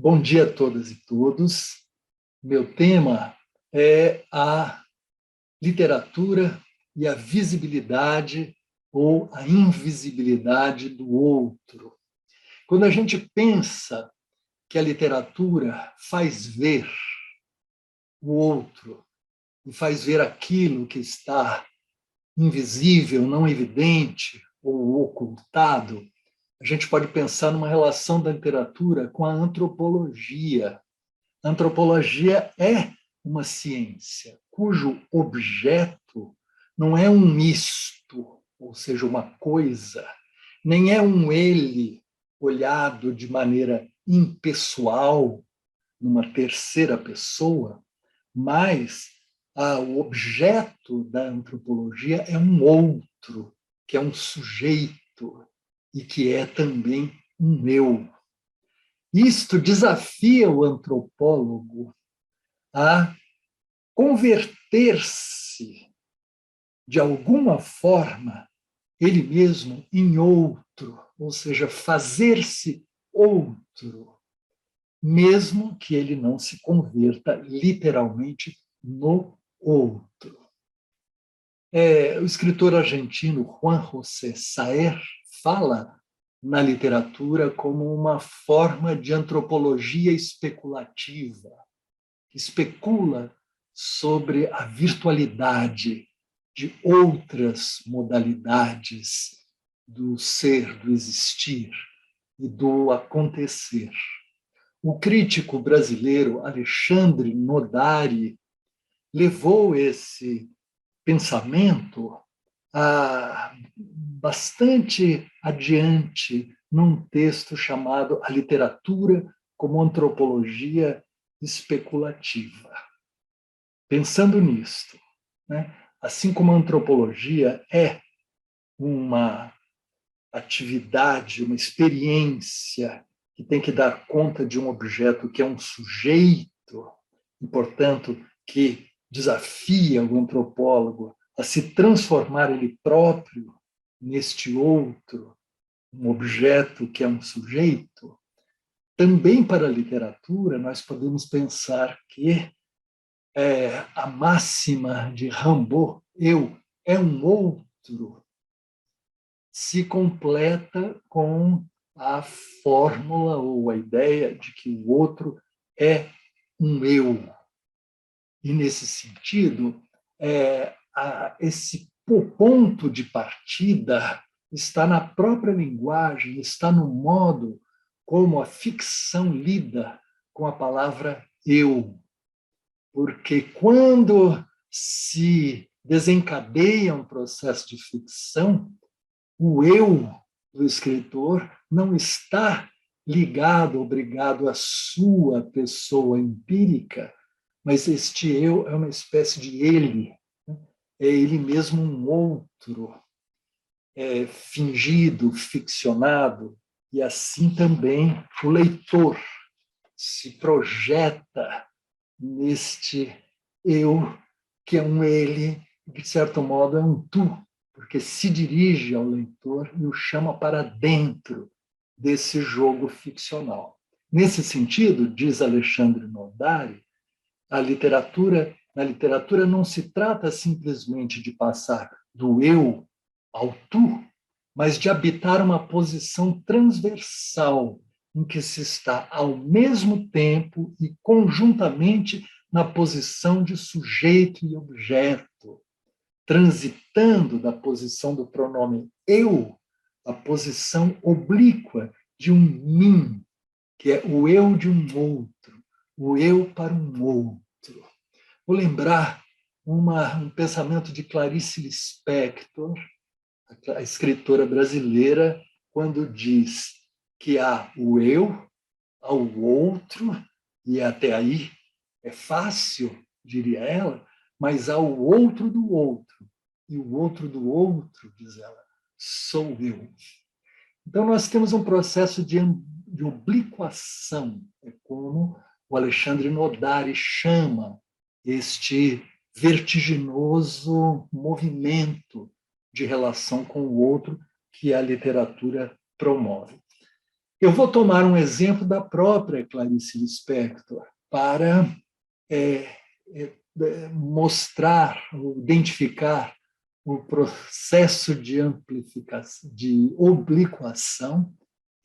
Bom dia a todas e todos. Meu tema é a literatura e a visibilidade ou a invisibilidade do outro. Quando a gente pensa que a literatura faz ver o outro e faz ver aquilo que está invisível, não evidente ou ocultado, a gente pode pensar numa relação da literatura com a antropologia. A antropologia é uma ciência cujo objeto não é um isto, ou seja, uma coisa, nem é um ele olhado de maneira impessoal, numa terceira pessoa, mas o objeto da antropologia é um outro, que é um sujeito e que é também um eu. Isto desafia o antropólogo a converter-se, de alguma forma, ele mesmo em outro, ou seja, fazer-se outro, mesmo que ele não se converta literalmente no outro. O escritor argentino Juan José Saer fala na literatura como uma forma de antropologia especulativa, que especula sobre a virtualidade de outras modalidades do ser, do existir e do acontecer. O crítico brasileiro Alexandre Nodari levou esse pensamento bastante adiante num texto chamado A Literatura como Antropologia Especulativa. Pensando nisto, né, assim como a antropologia é uma atividade, uma experiência que tem que dar conta de um objeto que é um sujeito, e, portanto, que desafia o antropólogo a se transformar ele próprio neste outro, um objeto que é um sujeito, também para a literatura nós podemos pensar que a máxima de Rimbaud, eu é um outro, se completa com a fórmula ou a ideia de que o outro é um eu. E, nesse sentido, esse ponto de partida está na própria linguagem, está no modo como a ficção lida com a palavra eu. Porque quando se desencadeia um processo de ficção, o eu do escritor não está ligado, obrigado à sua pessoa empírica, mas este eu é uma espécie de ele, é ele mesmo um outro, fingido, ficcionado, e assim também o leitor se projeta neste eu, que é um ele, que de certo modo é um tu, porque se dirige ao leitor e o chama para dentro desse jogo ficcional. Nesse sentido, diz Alexandre Nodari, na literatura não se trata simplesmente de passar do eu ao tu, mas de habitar uma posição transversal em que se está ao mesmo tempo e conjuntamente na posição de sujeito e objeto, transitando da posição do pronome eu à posição oblíqua de um mim, que é o eu de um outro, o eu para um outro. Vou lembrar um pensamento de Clarice Lispector, a escritora brasileira, quando diz que há o eu, há o outro, e até aí é fácil, diria ela, mas há o outro do outro. E o outro do outro, diz ela, sou eu. Então, nós temos um processo de obliquação, é como o Alexandre Nodari chama este vertiginoso movimento de relação com o outro que a literatura promove. Eu vou tomar um exemplo da própria Clarice Lispector para mostrar, identificar o processo de amplificação, de obliquação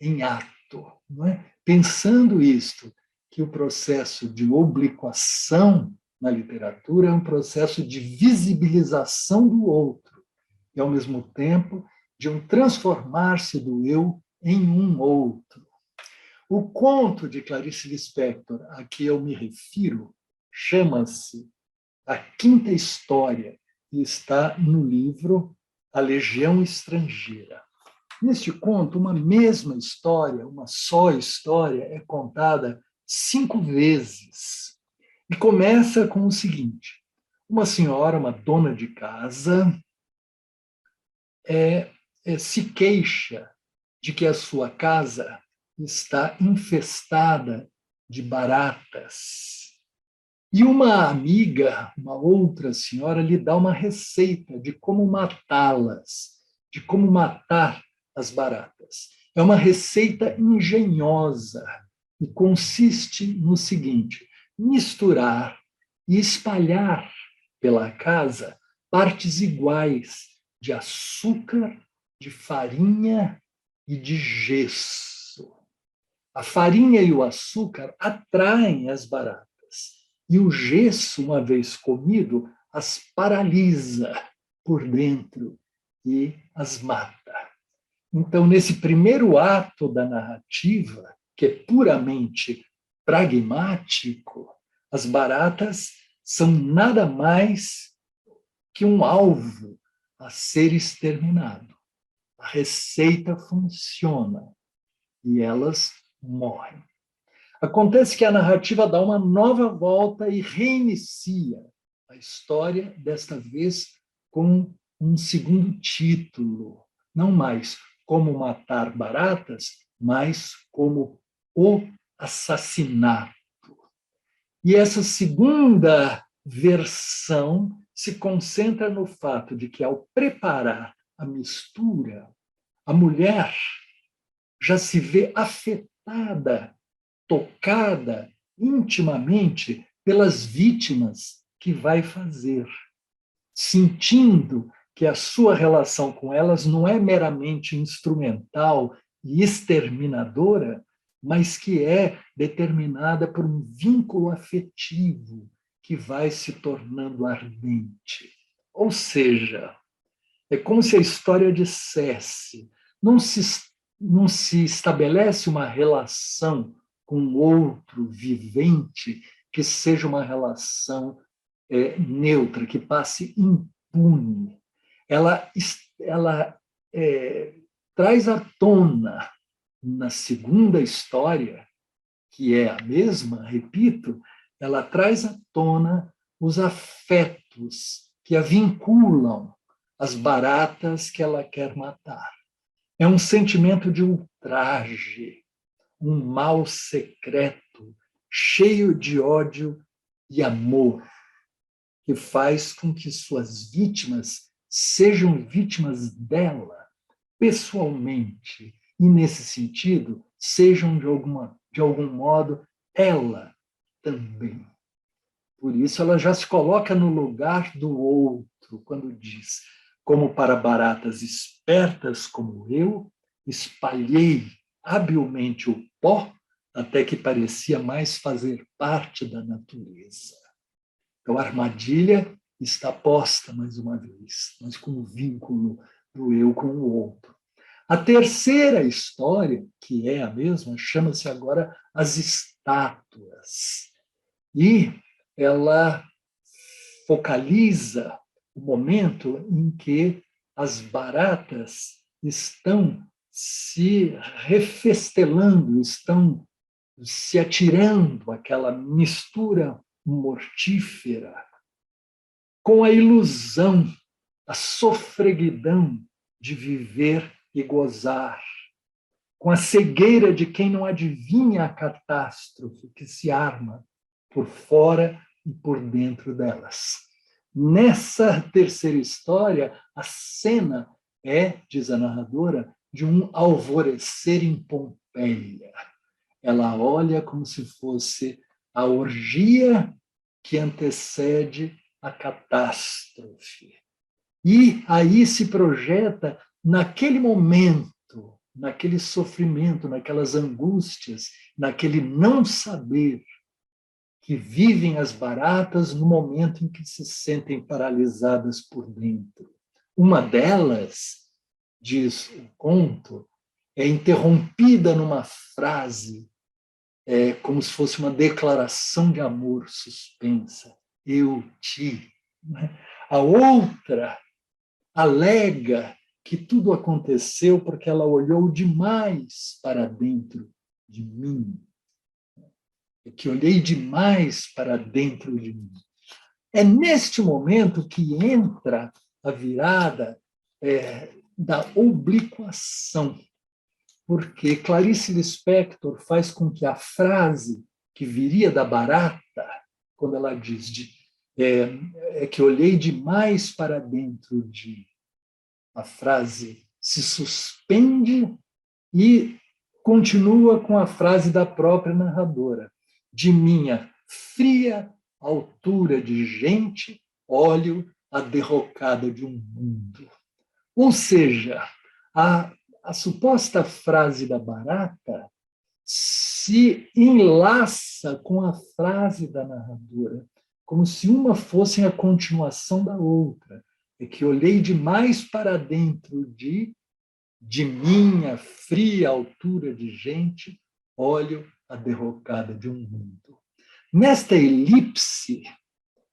em ato. Não é? Pensando isto, que o processo de obliquação na literatura é um processo de visibilização do outro, e, ao mesmo tempo, de um transformar-se do eu em um outro. O conto de Clarice Lispector a que eu me refiro chama-se A Quinta História e está no livro A Legião Estrangeira. Neste conto, uma mesma história, uma só história, é contada 5 vezes. E começa com o seguinte: uma senhora, uma dona de casa, se queixa de que a sua casa está infestada de baratas. E uma amiga, uma outra senhora, lhe dá uma receita de como matá-las, de como matar as baratas. É uma receita engenhosa e consiste no seguinte: misturar e espalhar pela casa partes iguais de açúcar, de farinha e de gesso. A farinha e o açúcar atraem as baratas, e o gesso, uma vez comido, as paralisa por dentro e as mata. Então, nesse primeiro ato da narrativa, que é puramente pragmático, as baratas são nada mais que um alvo a ser exterminado. A receita funciona e elas morrem. Acontece que a narrativa dá uma nova volta e reinicia a história, desta vez com um segundo título. Não mais Como Matar Baratas, mas como o assassinato. E essa segunda versão se concentra no fato de que, ao preparar a mistura, a mulher já se vê afetada, tocada intimamente pelas vítimas que vai fazer, sentindo que a sua relação com elas não é meramente instrumental e exterminadora, mas que é determinada por um vínculo afetivo que vai se tornando ardente. Ou seja, é como se a história dissesse: não se estabelece uma relação com outro vivente que seja uma relação neutra, que passe impune. Ela traz à tona, na segunda história, que é a mesma, repito, ela traz à tona os afetos que a vinculam às baratas que ela quer matar. É um sentimento de ultraje, um mal secreto, cheio de ódio e amor, que faz com que suas vítimas sejam vítimas dela, pessoalmente, e, nesse sentido, sejam, de algum modo, ela também. Por isso, ela já se coloca no lugar do outro, quando diz: como para baratas espertas como eu, espalhei habilmente o pó até que parecia mais fazer parte da natureza. Então, a armadilha está posta mais uma vez, mas com o vínculo do eu com o outro. A terceira história, que é a mesma, chama-se agora As Estátuas. E ela focaliza o momento em que as baratas estão se refestelando, estão se atirando àquela mistura mortífera, com a ilusão, a sofreguidão de viver e gozar, com a cegueira de quem não adivinha a catástrofe que se arma por fora e por dentro delas. Nessa terceira história, a cena é, diz a narradora, de um alvorecer epopeia. Ela olha como se fosse a orgia que antecede a catástrofe. E aí se projeta naquele momento, naquele sofrimento, naquelas angústias, naquele não saber que vivem as baratas no momento em que se sentem paralisadas por dentro. Uma delas, diz o conto, é interrompida numa frase, como se fosse uma declaração de amor suspensa. Eu te. A outra alega que tudo aconteceu porque ela olhou demais para dentro de mim. Que olhei demais para dentro de mim. É neste momento que entra a virada da obliquação, porque Clarice Lispector faz com que a frase que viria da barata, quando ela diz que olhei demais para dentro de, a frase se suspende e continua com a frase da própria narradora. De minha fria altura de gente, olho a derrocada de um mundo. Ou seja, a suposta frase da barata se enlaça com a frase da narradora, como se uma fosse a continuação da outra. É que olhei demais para dentro de minha fria altura de gente, olho a derrocada de um mundo. Nesta elipse,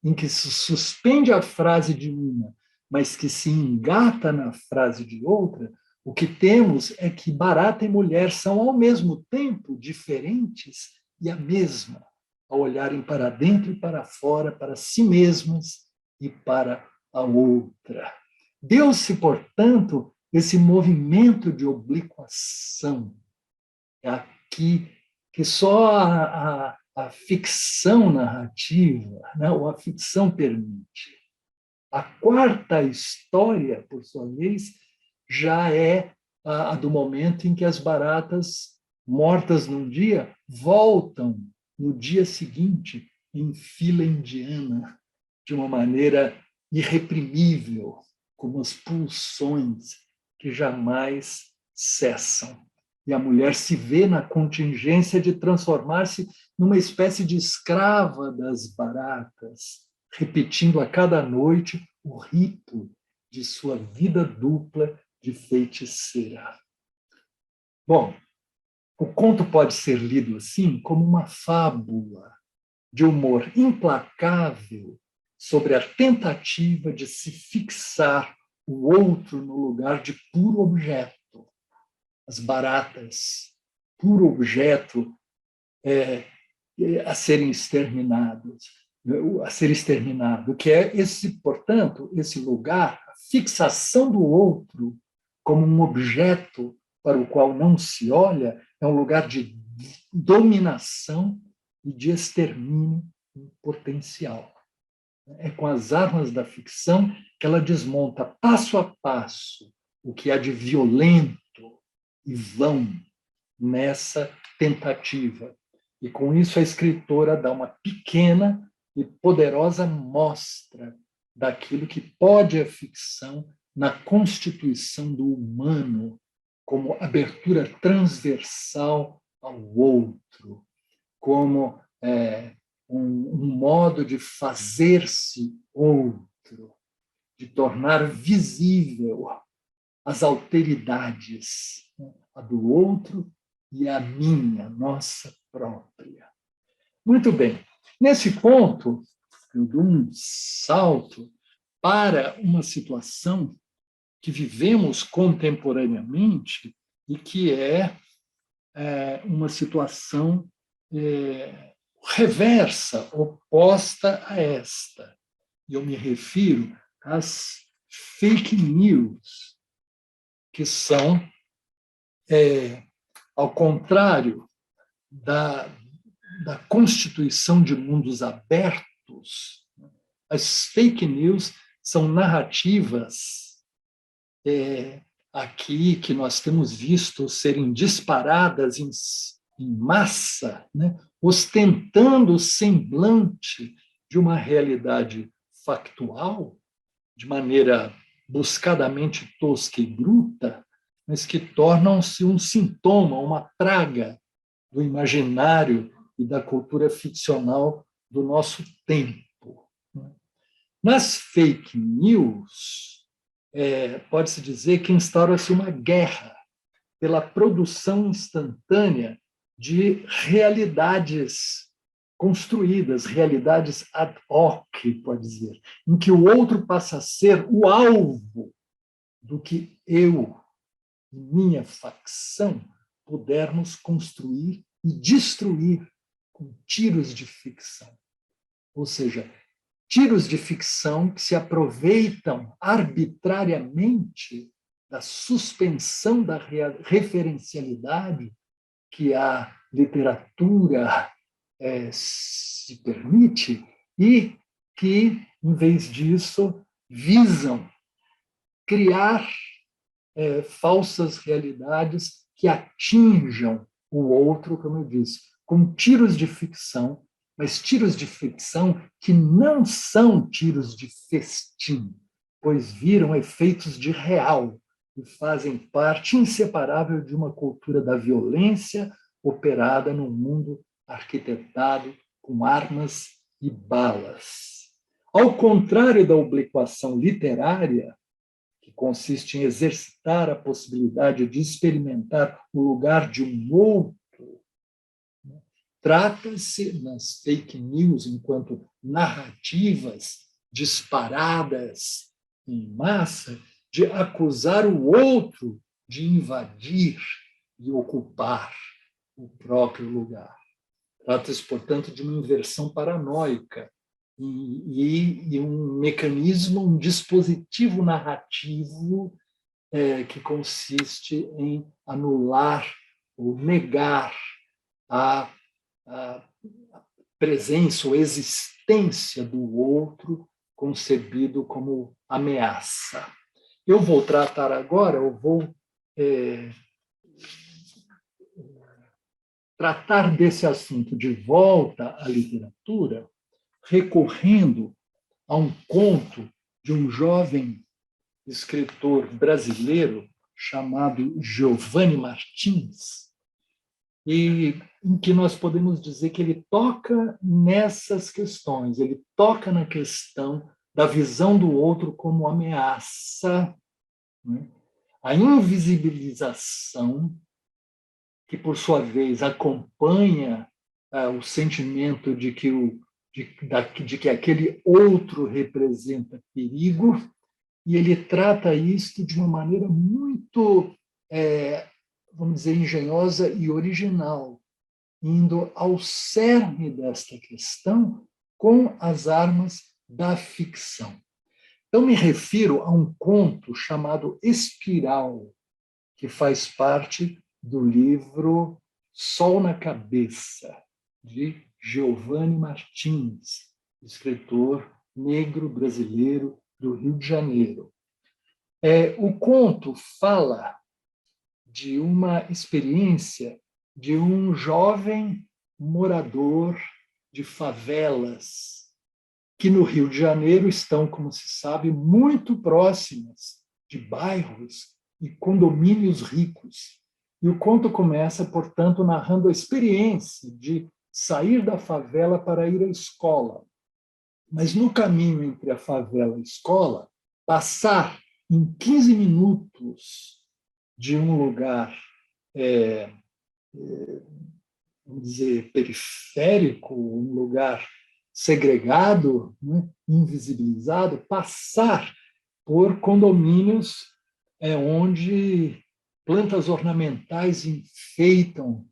em que se suspende a frase de uma, mas que se engata na frase de outra, o que temos é que barata e mulher são, ao mesmo tempo, diferentes e a mesma, ao olharem para dentro e para fora, para si mesmas e para a outra. Deu-se, portanto, esse movimento de obliquação, aqui, que só a ficção narrativa, né, ou a ficção permite. A quarta história, por sua vez, já é a do momento em que as baratas mortas num dia voltam no dia seguinte em fila indiana, de uma maneira irreprimível, como as pulsões que jamais cessam. E a mulher se vê na contingência de transformar-se numa espécie de escrava das baratas, repetindo a cada noite o rito de sua vida dupla de feiticeira. Bom, o conto pode ser lido assim como uma fábula de humor implacável sobre a tentativa de se fixar o outro no lugar de puro objeto. As baratas, puro objeto a serem exterminados, a ser exterminado, que é portanto, esse lugar, a fixação do outro como um objeto para o qual não se olha, é um lugar de dominação e de extermínio potencial. É com as armas da ficção que ela desmonta passo a passo o que há de violento e vão nessa tentativa. E com isso a escritora dá uma pequena e poderosa mostra daquilo que pode a ficção na constituição do humano como abertura transversal ao outro, como um modo de fazer-se outro, de tornar visível as alteridades, a do outro e a minha, nossa própria. Muito bem. Nesse ponto, eu dou um salto para uma situação que vivemos contemporaneamente e que é uma situação reversa, oposta a esta. E eu me refiro às fake news, que são, ao contrário da constituição de mundos abertos, as fake news são narrativas aqui que nós temos visto serem disparadas em massa, né, ostentando o semblante de uma realidade factual, de maneira buscadamente tosca e bruta, mas que tornam-se um sintoma, uma praga do imaginário e da cultura ficcional do nosso tempo. Nas fake news, pode-se dizer que instaura-se uma guerra pela produção instantânea de realidades construídas, realidades ad hoc, pode dizer, em que o outro passa a ser o alvo do que eu e minha facção pudermos construir e destruir com tiros de ficção. Ou seja, tiros de ficção que se aproveitam arbitrariamente da suspensão da referencialidade que a literatura se permite e que, em vez disso, visam criar falsas realidades que atinjam o outro, como eu disse, com tiros de ficção, mas tiros de ficção que não são tiros de festim, pois viram efeitos de real e fazem parte inseparável de uma cultura da violência operada num mundo arquitetado com armas e balas. Ao contrário da obliquação literária, que consiste em exercitar a possibilidade de experimentar o lugar de um outro, trata-se nas fake news, enquanto narrativas disparadas em massa, de acusar o outro de invadir e ocupar o próprio lugar. Trata-se, portanto, de uma inversão paranoica e um mecanismo, um dispositivo narrativo que consiste em anular ou negar a presença ou existência do outro concebido como ameaça. Eu vou tratar agora, tratar desse assunto de volta à literatura, recorrendo a um conto de um jovem escritor brasileiro chamado Giovanni Martins, e em que nós podemos dizer que ele toca nessas questões, ele toca na questão da visão do outro como ameaça, né? A invisibilização, que por sua vez acompanha o sentimento de que aquele outro representa perigo, e ele trata isto de uma maneira muito, vamos dizer, engenhosa e original, indo ao cerne desta questão com as armas da ficção. Então, me refiro a um conto chamado Espiral, que faz parte do livro Sol na Cabeça, de Giovanni Martins, escritor negro brasileiro do Rio de Janeiro. O conto fala de uma experiência de um jovem morador de favelas que no Rio de Janeiro estão, como se sabe, muito próximas de bairros e condomínios ricos. E o conto começa, portanto, narrando a experiência de sair da favela para ir à escola. Mas no caminho entre a favela e a escola, passar em 15 minutos de um lugar, vamos dizer, periférico, um lugar segregado, né, invisibilizado, passar por condomínios onde plantas ornamentais enfeitam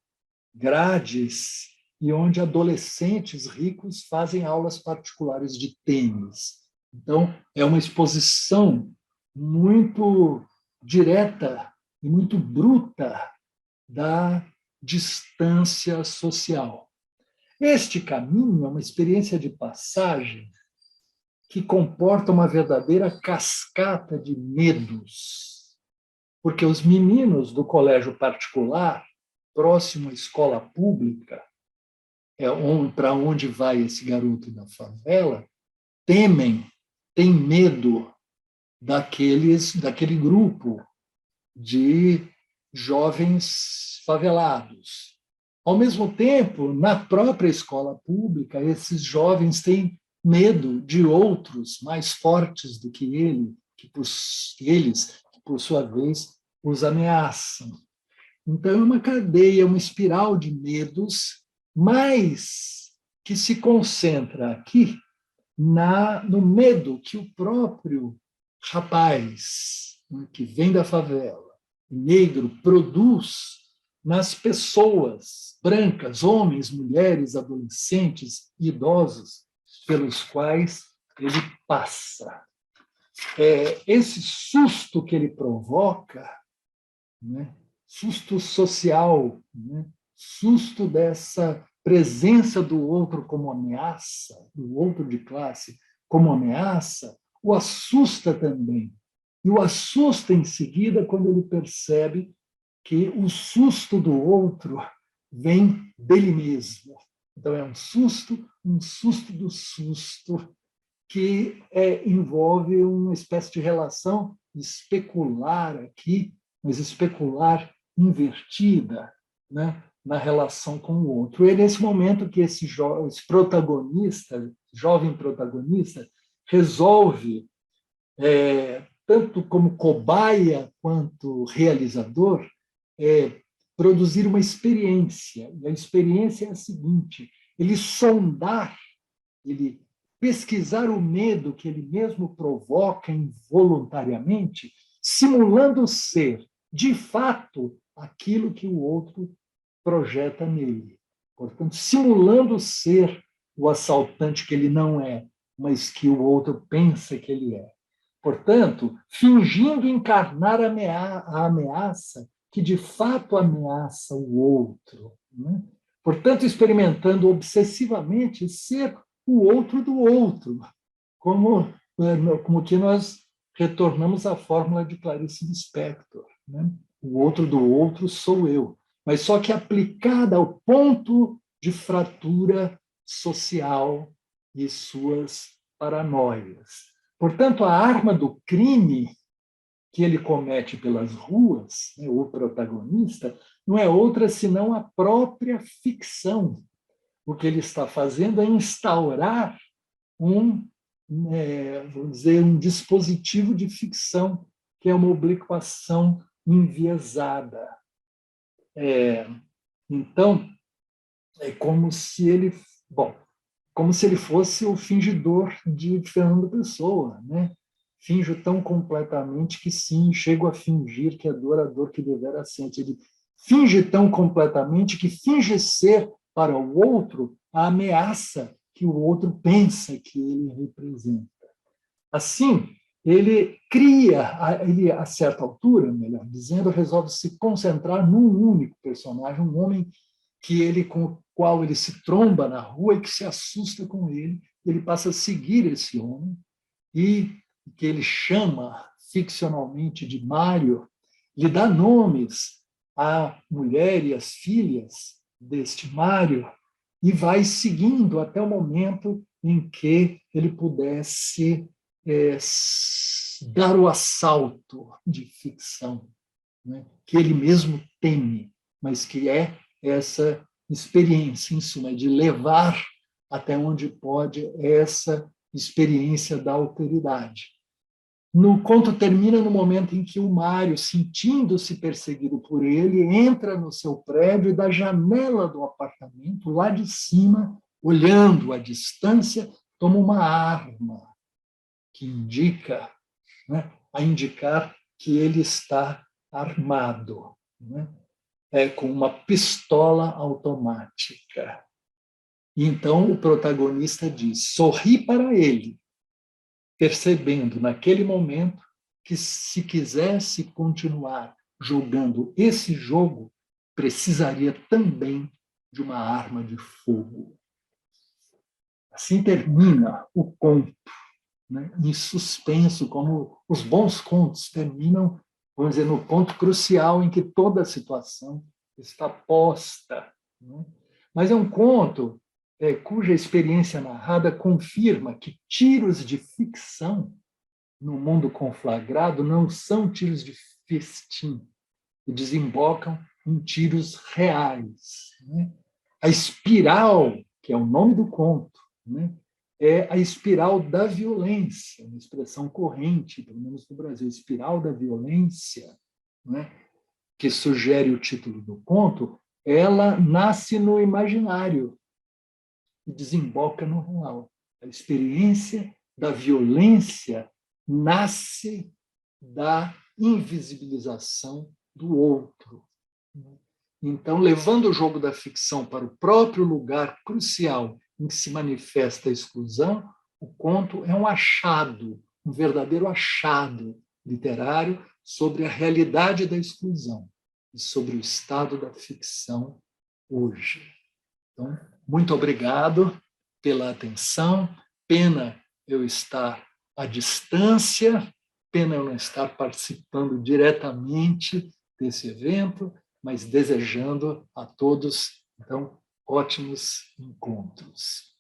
grades e onde adolescentes ricos fazem aulas particulares de tênis. Então, é uma exposição muito direta e muito bruta da distância social. Este caminho é uma experiência de passagem que comporta uma verdadeira cascata de medos, porque os meninos do colégio particular, próximo à escola pública, para onde vai esse garoto da favela, têm medo daquele grupo de jovens favelados. Ao mesmo tempo, na própria escola pública, esses jovens têm medo de outros mais fortes do que eles, que por sua vez, os ameaçam. Então, é uma cadeia, uma espiral de medos, mas que se concentra aqui no medo que o próprio rapaz, que vem da favela, negro, produz nas pessoas brancas, homens, mulheres, adolescentes, idosos, pelos quais ele passa. Esse susto que ele provoca, né, susto social, né, susto dessa presença do outro como ameaça, do outro de classe como ameaça, o assusta também. E o assusta em seguida quando ele percebe que o susto do outro vem dele mesmo. Então, é um susto do susto, que envolve uma espécie de relação especular aqui, mas especular invertida, né, na relação com o outro. E é nesse momento que esse protagonista, jovem protagonista, resolve, tanto como cobaia quanto realizador, produzir uma experiência. E a experiência é a seguinte: ele pesquisar o medo que ele mesmo provoca involuntariamente, simulando ser, de fato, aquilo que o outro projeta nele. Portanto, simulando ser o assaltante que ele não é, mas que o outro pensa que ele é. Portanto, fingindo encarnar a ameaça que de fato ameaça o outro. Né? Portanto, experimentando obsessivamente ser o outro do outro, como que nós retornamos à fórmula de Clarice Lispector. Né? O outro do outro sou eu, mas só que aplicada ao ponto de fratura social e suas paranoias. Portanto, a arma do crime que ele comete pelas ruas, né, o protagonista, não é outra senão a própria ficção. O que ele está fazendo é instaurar vamos dizer, um dispositivo de ficção, que é uma obliquação enviesada. Então, é como se ele fosse o fingidor de Fernando Pessoa, né? Finjo tão completamente que sim, chego a fingir que a dor que devera sente. Ele finge tão completamente que finge ser para o outro a ameaça que o outro pensa que ele representa. Assim, ele a certa altura, melhor dizendo, resolve se concentrar num único personagem, um homem com o qual ele se tromba na rua e que se assusta com ele. Ele passa a seguir esse homem e que ele chama ficcionalmente de Mário, lhe dá nomes à mulher e às filhas deste Mário e vai seguindo até o momento em que ele pudesse dar o assalto de ficção, né, que ele mesmo teme, mas que é essa experiência, em suma, de levar até onde pode essa experiência da alteridade. No conto termina no momento em que o Mário, sentindo-se perseguido por ele, entra no seu prédio e da janela do apartamento, lá de cima, olhando à distância, toma uma arma que indica, né, a indicar que ele está armado, né, com uma pistola automática. E então o protagonista diz: sorri para ele, percebendo naquele momento que se quisesse continuar jogando esse jogo, precisaria também de uma arma de fogo. Assim termina o conto, né, em suspenso, como os bons contos terminam vamos dizer, no ponto crucial em que toda a situação está posta. Né? Mas é um conto cuja experiência narrada confirma que tiros de ficção no mundo conflagrado não são tiros de festim, que desembocam em tiros reais. Né? A espiral, que é o nome do conto, né? É a espiral da violência, uma expressão corrente, pelo menos no Brasil, espiral da violência, né? Que sugere o título do conto, ela nasce no imaginário e desemboca no real. A experiência da violência nasce da invisibilização do outro. Então, levando o jogo da ficção para o próprio lugar crucial em que se manifesta a exclusão, o conto é um achado, um verdadeiro achado literário sobre a realidade da exclusão e sobre o estado da ficção hoje. Então, muito obrigado pela atenção. Pena eu estar à distância, pena eu não estar participando diretamente desse evento, mas desejando a todos, então, ótimos encontros.